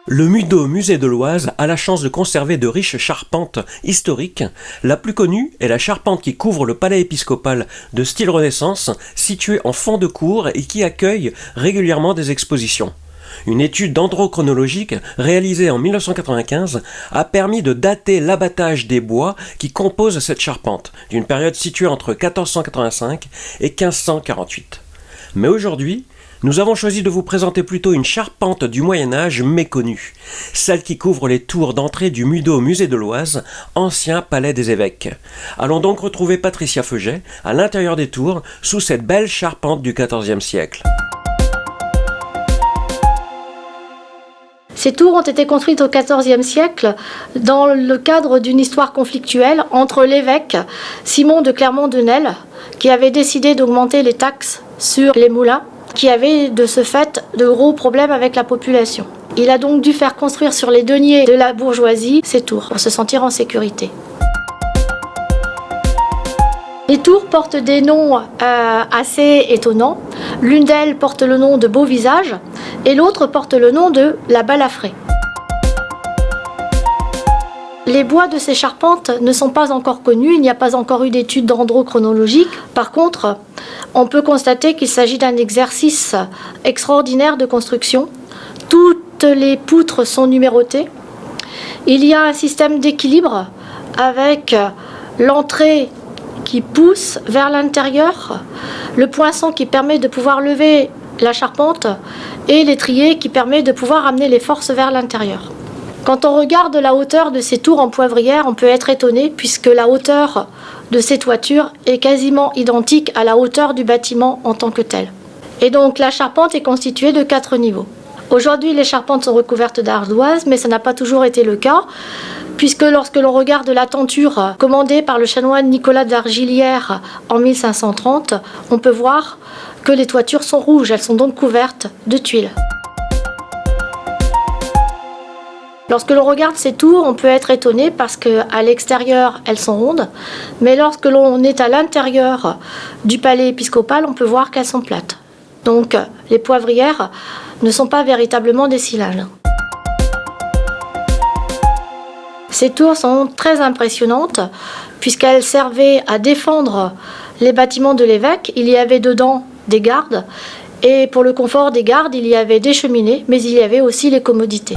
Le Mudeau Musée de l'Oise a la chance de conserver de riches charpentes historiques. La plus connue est la charpente qui couvre le palais épiscopal de style Renaissance, situé en fond de cour et qui accueille régulièrement des expositions. Une étude dendrochronologique réalisée en 1995 a permis de dater l'abattage des bois qui composent cette charpente, d'une période située entre 1485 et 1548. Mais aujourd'hui, nous avons choisi de vous présenter plutôt une charpente du Moyen-Âge méconnue, celle qui couvre les tours d'entrée du Mudeau Musée de l'Oise, ancien palais des évêques. Allons donc retrouver Patricia Feuget à l'intérieur des tours, sous cette belle charpente du XIVe siècle. Ces tours ont été construites au XIVe siècle dans le cadre d'une histoire conflictuelle entre l'évêque Simon de Clermont-de-Nesle, qui avait décidé d'augmenter les taxes sur les moulins, qui avait de ce fait de gros problèmes avec la population. Il a donc dû faire construire sur les deniers de la bourgeoisie ces tours pour se sentir en sécurité. Les tours portent des noms assez étonnants. L'une d'elles porte le nom de Beau-Visage et l'autre porte le nom de la Balafrée. Les bois de ces charpentes ne sont pas encore connus, il n'y a pas encore eu d'études dendrochronologiques. Par contre, on peut constater qu'il s'agit d'un exercice extraordinaire de construction. Toutes les poutres sont numérotées. Il y a un système d'équilibre avec l'entrée qui pousse vers l'intérieur, le poinçon qui permet de pouvoir lever la charpente et l'étrier qui permet de pouvoir amener les forces vers l'intérieur. Quand on regarde la hauteur de ces tours en poivrière, on peut être étonné puisque la hauteur de ces toitures est quasiment identique à la hauteur du bâtiment en tant que tel. Et donc la charpente est constituée de 4 niveaux. Aujourd'hui, les charpentes sont recouvertes d'ardoise, mais ça n'a pas toujours été le cas, puisque lorsque l'on regarde la tenture commandée par le chanoine Nicolas d'Argilière en 1530, on peut voir que les toitures sont rouges, elles sont donc couvertes de tuiles. Lorsque l'on regarde ces tours, on peut être étonné parce qu'à l'extérieur, elles sont rondes, mais lorsque l'on est à l'intérieur du palais épiscopal, on peut voir qu'elles sont plates. Donc les poivrières ne sont pas véritablement des cylindres. Ces tours sont très impressionnantes puisqu'elles servaient à défendre les bâtiments de l'évêque. Il y avait dedans des gardes et pour le confort des gardes, il y avait des cheminées, mais il y avait aussi les commodités.